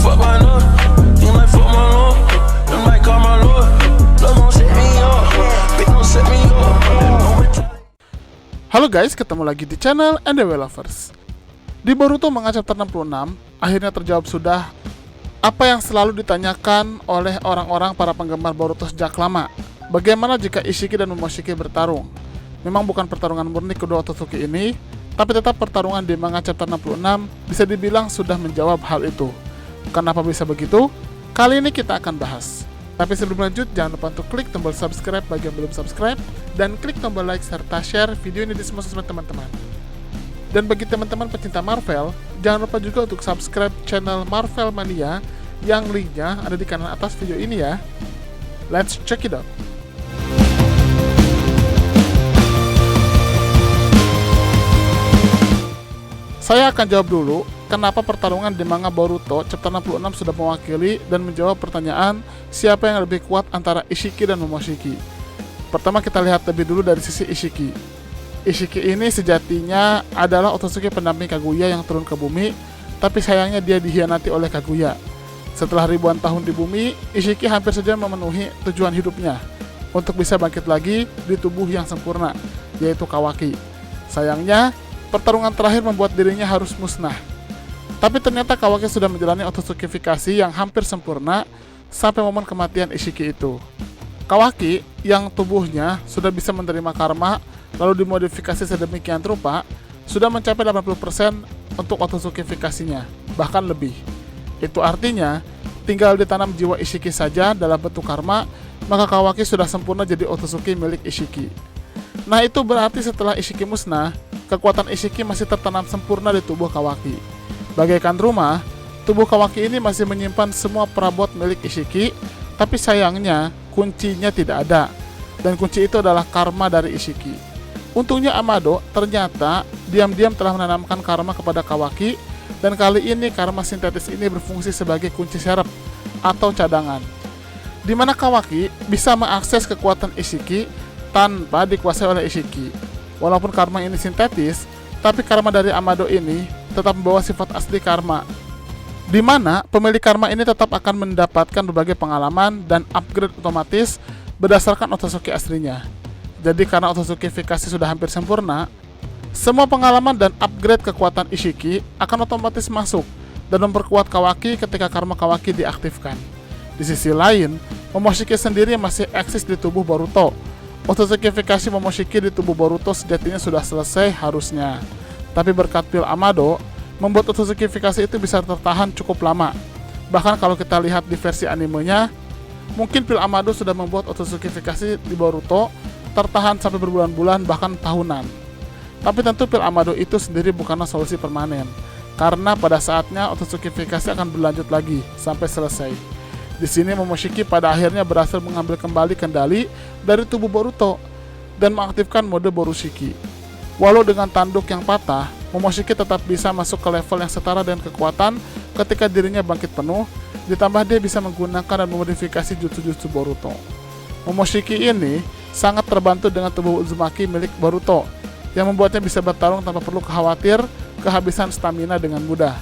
fuck my love. You might fuck my love. You might call my love. Love gon' set me up. Bitch gon' set me up. Halo guys, ketemu lagi di channel NDW Lovers. Di Boruto Manga Chapter 66, akhirnya terjawab sudah apa yang selalu ditanyakan oleh orang-orang para penggemar Boruto sejak lama. Bagaimana jika Ishiki dan Momoshiki bertarung? Memang bukan pertarungan murni kedua Otsutsuki ini, tapi tetap pertarungan di Manga Chapter 66 bisa dibilang sudah menjawab hal itu. Kenapa bisa begitu? Kali ini kita akan bahas. Tapi sebelum lanjut, jangan lupa untuk klik tombol subscribe bagi yang belum subscribe, dan klik tombol like serta share video ini di semua sosmed teman-teman. Dan bagi teman-teman pecinta Marvel, jangan lupa juga untuk subscribe channel Marvel Mania yang linknya ada di kanan atas video ini ya. Let's check it out. Saya akan jawab dulu kenapa pertarungan di manga Boruto Chapter 66 sudah mewakili dan menjawab pertanyaan siapa yang lebih kuat antara Ishiki dan Momoshiki. Pertama kita lihat lebih dulu dari sisi Ishiki. Ishiki ini sejatinya adalah Otsutsuki pendamping Kaguya yang turun ke bumi, tapi sayangnya dia dikhianati oleh Kaguya. Setelah ribuan tahun di bumi, Ishiki hampir saja memenuhi tujuan hidupnya untuk bisa bangkit lagi di tubuh yang sempurna, yaitu Kawaki. Sayangnya, pertarungan terakhir membuat dirinya harus musnah. Tapi ternyata Kawaki sudah menjalani Otsutsikifikasi yang hampir sempurna sampai momen kematian Ishiki itu. Kawaki yang tubuhnya sudah bisa menerima karma lalu dimodifikasi sedemikian rupa sudah mencapai 80% untuk Otsutsikifikasinya, bahkan lebih. Itu artinya tinggal ditanam jiwa Ishiki saja dalam bentuk karma, maka Kawaki sudah sempurna jadi Otsutsuki milik Ishiki. Nah itu berarti setelah Ishiki musnah, kekuatan Ishiki masih tertanam sempurna di tubuh Kawaki. Bagaikan rumah, tubuh Kawaki ini masih menyimpan semua perabot milik Ishiki, tapi sayangnya kuncinya tidak ada. Dan kunci itu adalah karma dari Ishiki. Untungnya Amado ternyata diam-diam telah menanamkan karma kepada Kawaki, dan kali ini karma sintetis ini berfungsi sebagai kunci serep atau cadangan, di mana Kawaki bisa mengakses kekuatan Ishiki tanpa dikuasai oleh Ishiki. Walaupun karma ini sintetis, tapi karma dari Amado ini tetap membawa sifat asli karma, di mana pemilik karma ini tetap akan mendapatkan berbagai pengalaman dan upgrade otomatis berdasarkan Otsutsuki aslinya. Jadi karena Otsutsikifikasi sudah hampir sempurna, semua pengalaman dan upgrade kekuatan Ishiki akan otomatis masuk dan memperkuat Kawaki ketika karma Kawaki diaktifkan. Di sisi lain, Momoshiki sendiri masih eksis di tubuh Boruto. Otsutsikifikasi Momoshiki di tubuh Boruto sejatinya sudah selesai harusnya. Tapi berkat pil Amado, membuat Otsutsikifikasi itu bisa tertahan cukup lama. Bahkan kalau kita lihat di versi animenya, mungkin pil Amado sudah membuat Otsutsikifikasi di Boruto tertahan sampai berbulan-bulan bahkan tahunan. Tapi tentu pil Amado itu sendiri bukanlah solusi permanen, karena pada saatnya Otsutsikifikasi akan berlanjut lagi sampai selesai. Di sini Momoshiki pada akhirnya berhasil mengambil kembali kendali dari tubuh Boruto dan mengaktifkan mode Borushiki. Walau dengan tanduk yang patah, Momoshiki tetap bisa masuk ke level yang setara dengan kekuatan ketika dirinya bangkit penuh, ditambah dia bisa menggunakan dan memodifikasi jutsu-jutsu Boruto. Momoshiki ini sangat terbantu dengan tubuh Uzumaki milik Boruto, yang membuatnya bisa bertarung tanpa perlu khawatir kehabisan stamina dengan mudah.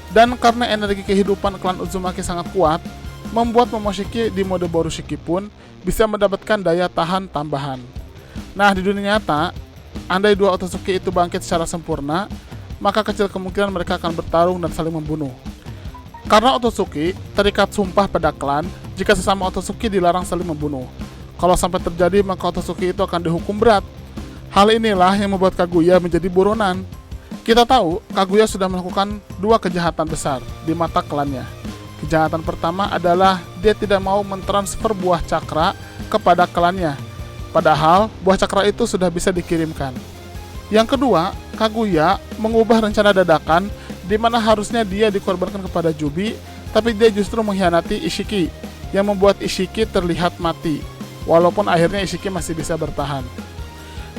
Dan karena energi kehidupan klan Uzumaki sangat kuat, membuat Momoshiki di mode Borushiki pun bisa mendapatkan daya tahan tambahan. Nah di dunia nyata, andai dua Otsutsuki itu bangkit secara sempurna, maka kecil kemungkinan mereka akan bertarung dan saling membunuh. Karena Otsutsuki terikat sumpah pada klan, jika sesama Otsutsuki dilarang saling membunuh. Kalau sampai terjadi, maka Otsutsuki itu akan dihukum berat. Hal inilah yang membuat Kaguya menjadi buronan. Kita tahu, Kaguya sudah melakukan dua kejahatan besar di mata klannya. Kejahatan pertama adalah dia tidak mau mentransfer buah cakra kepada klannya, padahal buah cakra itu sudah bisa dikirimkan. Yang kedua, Kaguya mengubah rencana dadakan di mana harusnya dia dikorbankan kepada Jubi, tapi dia justru mengkhianati Ishiki, yang membuat Ishiki terlihat mati, walaupun akhirnya Ishiki masih bisa bertahan.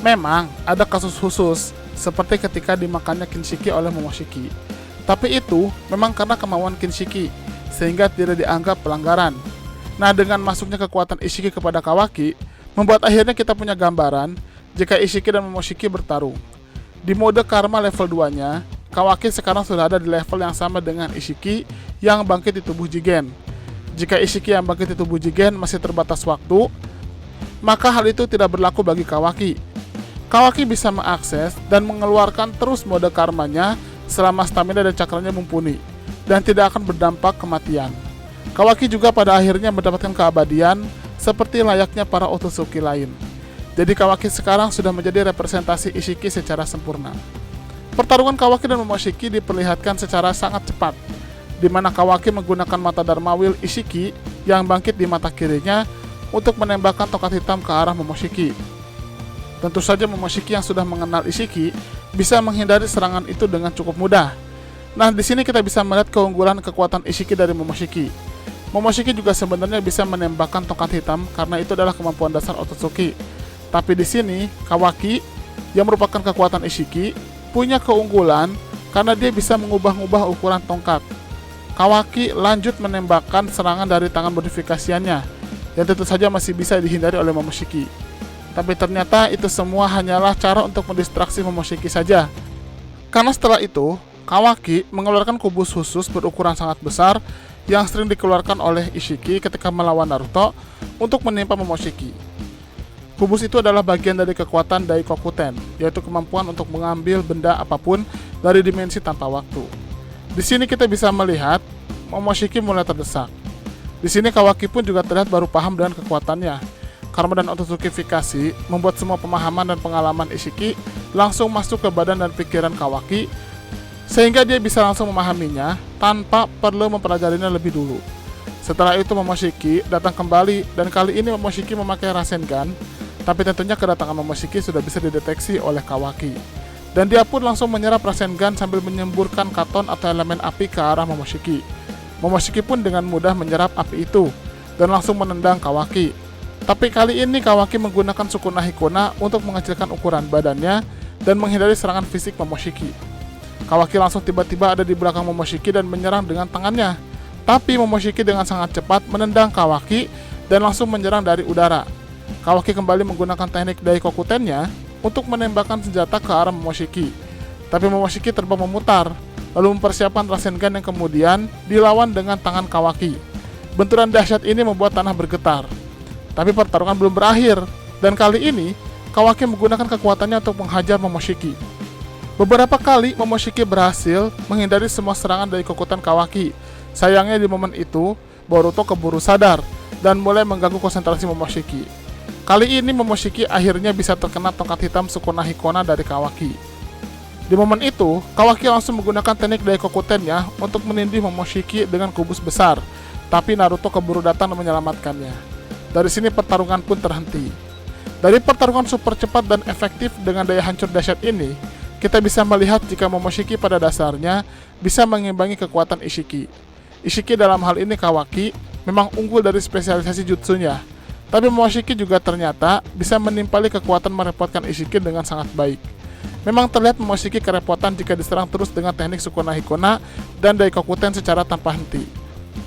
Memang ada kasus khusus, seperti ketika dimakannya Kinshiki oleh Momoshiki. Tapi itu memang karena kemauan Kinshiki, sehingga tidak dianggap pelanggaran. Nah, dengan masuknya kekuatan Ishiki kepada Kawaki, membuat akhirnya kita punya gambaran jika Ishiki dan Momoshiki bertarung. Di mode karma level 2-nya, Kawaki sekarang sudah ada di level yang sama dengan Ishiki, yang bangkit di tubuh Jigen. Jika Ishiki yang bangkit di tubuh Jigen masih terbatas waktu, maka hal itu tidak berlaku bagi Kawaki. Kawaki bisa mengakses dan mengeluarkan terus mode karmanya selama stamina dan cakranya mumpuni, dan tidak akan berdampak kematian. Kawaki juga pada akhirnya mendapatkan keabadian seperti layaknya para Otsutsuki lain. Jadi Kawaki sekarang sudah menjadi representasi Ishiki secara sempurna. Pertarungan Kawaki dan Momoshiki diperlihatkan secara sangat cepat, di mana Kawaki menggunakan mata Dharma Wheel Ishiki yang bangkit di mata kirinya untuk menembakkan tongkat hitam ke arah Momoshiki. Tentu saja Momoshiki yang sudah mengenal Ishiki bisa menghindari serangan itu dengan cukup mudah. Nah, di sini kita bisa melihat keunggulan kekuatan Ishiki dari Momoshiki. Momoshiki juga sebenarnya bisa menembakkan tongkat hitam karena itu adalah kemampuan dasar Otsutsuki. Tapi di sini Kawaki yang merupakan kekuatan Ishiki punya keunggulan karena dia bisa mengubah-ubah ukuran tongkat. Kawaki lanjut menembakkan serangan dari tangan modifikasiannya, yang tentu saja masih bisa dihindari oleh Momoshiki. Tapi ternyata itu semua hanyalah cara untuk mendistraksi Momoshiki saja. Karena setelah itu, Kawaki mengeluarkan kubus khusus berukuran sangat besar yang sering dikeluarkan oleh Ishiki ketika melawan Naruto untuk menimpa Momoshiki. Kubus itu adalah bagian dari kekuatan Daikokuten, yaitu kemampuan untuk mengambil benda apapun dari dimensi tanpa waktu. Di sini kita bisa melihat Momoshiki mulai terdesak. Di sini Kawaki pun juga terlihat baru paham dengan kekuatannya. Karma dan Otsutsikifikasi membuat semua pemahaman dan pengalaman Ishiki langsung masuk ke badan dan pikiran Kawaki, sehingga dia bisa langsung memahaminya tanpa perlu mempelajarinya lebih dulu. Setelah itu Momoshiki datang kembali, dan kali ini Momoshiki memakai Rasengan, tapi tentunya kedatangan Momoshiki sudah bisa dideteksi oleh Kawaki. Dan dia pun langsung menyerap Rasengan sambil menyemburkan katon atau elemen api ke arah Momoshiki. Momoshiki pun dengan mudah menyerap api itu dan langsung menendang Kawaki. Tapi kali ini Kawaki menggunakan Sukuna Hikona untuk mengecilkan ukuran badannya dan menghindari serangan fisik Momoshiki. Kawaki langsung tiba-tiba ada di belakang Momoshiki dan menyerang dengan tangannya. Tapi Momoshiki dengan sangat cepat menendang Kawaki dan langsung menyerang dari udara. Kawaki kembali menggunakan teknik Daikokutennya untuk menembakkan senjata ke arah Momoshiki. Tapi Momoshiki terbang memutar, lalu mempersiapkan Rasengan yang kemudian dilawan dengan tangan Kawaki. Benturan dahsyat ini membuat tanah bergetar. Tapi pertarungan belum berakhir, dan kali ini Kawaki menggunakan kekuatannya untuk menghajar Momoshiki. Beberapa kali Momoshiki berhasil menghindari semua serangan dari kekuatan Kawaki. Sayangnya di momen itu, Boruto keburu sadar dan mulai mengganggu konsentrasi Momoshiki. Kali ini Momoshiki akhirnya bisa terkena tongkat hitam Sukuna Hikona dari Kawaki. Di momen itu, Kawaki langsung menggunakan teknik Daikokutennya untuk menindih Momoshiki dengan kubus besar, tapi Naruto keburu datang dan menyelamatkannya. Dari sini pertarungan pun terhenti. Dari pertarungan super cepat dan efektif dengan daya hancur dahsyat ini, kita bisa melihat jika Momoshiki pada dasarnya bisa mengimbangi kekuatan Ishiki. Ishiki dalam hal ini Kawaki memang unggul dari spesialisasi jutsunya, tapi Momoshiki juga ternyata bisa menimpali kekuatan merepotkan Ishiki dengan sangat baik. Memang terlihat Momoshiki kerepotan jika diserang terus dengan teknik Sukuna Hikona dan Daikokuten secara tanpa henti.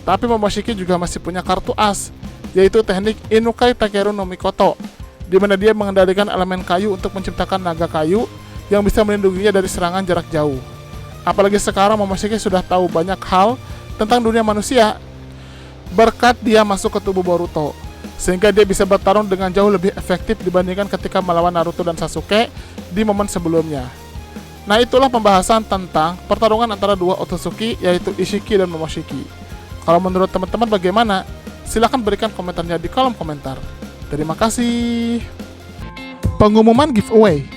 Tapi Momoshiki juga masih punya kartu as, yaitu teknik Inukai Takeru no Mikoto, di mana dia mengendalikan elemen kayu untuk menciptakan naga kayu yang bisa melindunginya dari serangan jarak jauh. Apalagi sekarang Momoshiki sudah tahu banyak hal tentang dunia manusia berkat dia masuk ke tubuh Boruto, sehingga dia bisa bertarung dengan jauh lebih efektif dibandingkan ketika melawan Naruto dan Sasuke di momen sebelumnya. Nah, itulah pembahasan tentang pertarungan antara dua Otsutsuki, yaitu Ishiki dan Momoshiki. Kalau menurut teman-teman bagaimana? Silahkan berikan komentarnya di kolom komentar. Terima kasih. Pengumuman giveaway.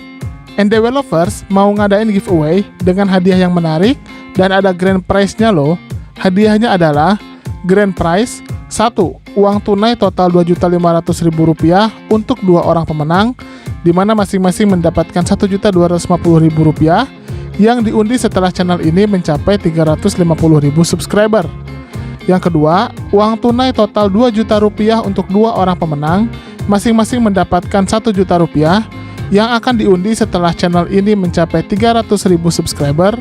NDW Lovers mau ngadain giveaway dengan hadiah yang menarik dan ada grand prize-nya loh. Hadiahnya adalah grand prize 1. Uang tunai total Rp2.500.000 untuk 2 orang pemenang, di mana masing-masing mendapatkan Rp1.250.000 yang diundi setelah channel ini mencapai 350.000 subscriber. Yang kedua, uang tunai total Rp2 juta untuk 2 orang pemenang, masing-masing mendapatkan Rp1 juta yang akan diundi setelah channel ini mencapai 300.000 subscriber.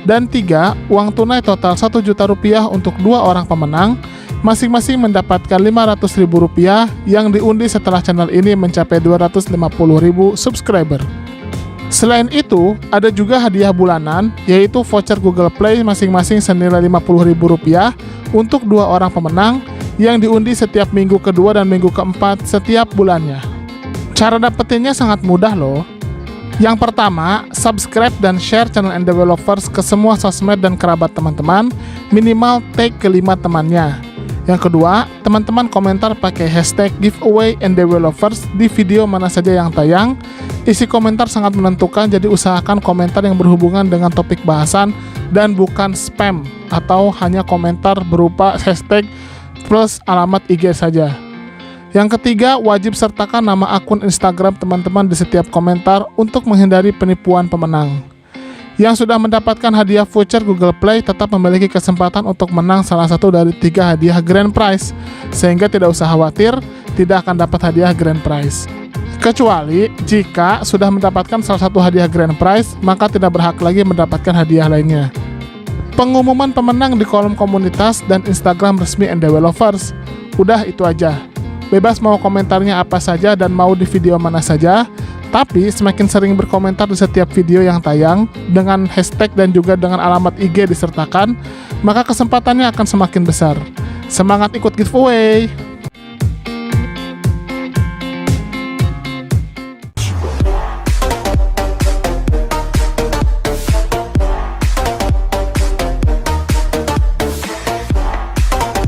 Dan 3, uang tunai total Rp1 juta untuk 2 orang pemenang, masing-masing mendapatkan Rp500.000 yang diundi setelah channel ini mencapai 250.000 subscriber. Selain itu, ada juga hadiah bulanan, yaitu voucher Google Play masing-masing senilai Rp50.000 untuk 2 orang pemenang yang diundi setiap minggu kedua dan minggu keempat setiap bulannya. Cara dapetinnya sangat mudah loh. Yang pertama, subscribe dan share channel Endevelopers ke semua sosmed dan kerabat teman-teman, minimal tag ke 5 temannya. Yang kedua, teman-teman komentar pakai hashtag giveaway Endevelopers di video mana saja yang tayang. Isi komentar sangat menentukan, jadi usahakan komentar yang berhubungan dengan topik bahasan dan bukan spam atau hanya komentar berupa hashtag plus alamat IG saja. Yang ketiga, wajib sertakan nama akun Instagram teman-teman di setiap komentar untuk menghindari penipuan pemenang. Yang sudah mendapatkan hadiah voucher Google Play tetap memiliki kesempatan untuk menang salah satu dari 3 hadiah grand prize, sehingga tidak usah khawatir tidak akan dapat hadiah grand prize. Kecuali jika sudah mendapatkan salah satu hadiah grand prize, maka tidak berhak lagi mendapatkan hadiah lainnya. Pengumuman pemenang di kolom komunitas dan Instagram resmi Endevelopers. Udah itu aja. Bebas mau komentarnya apa saja dan mau di video mana saja, tapi semakin sering berkomentar di setiap video yang tayang dengan hashtag dan juga dengan alamat IG disertakan, maka kesempatannya akan semakin besar. Semangat ikut giveaway!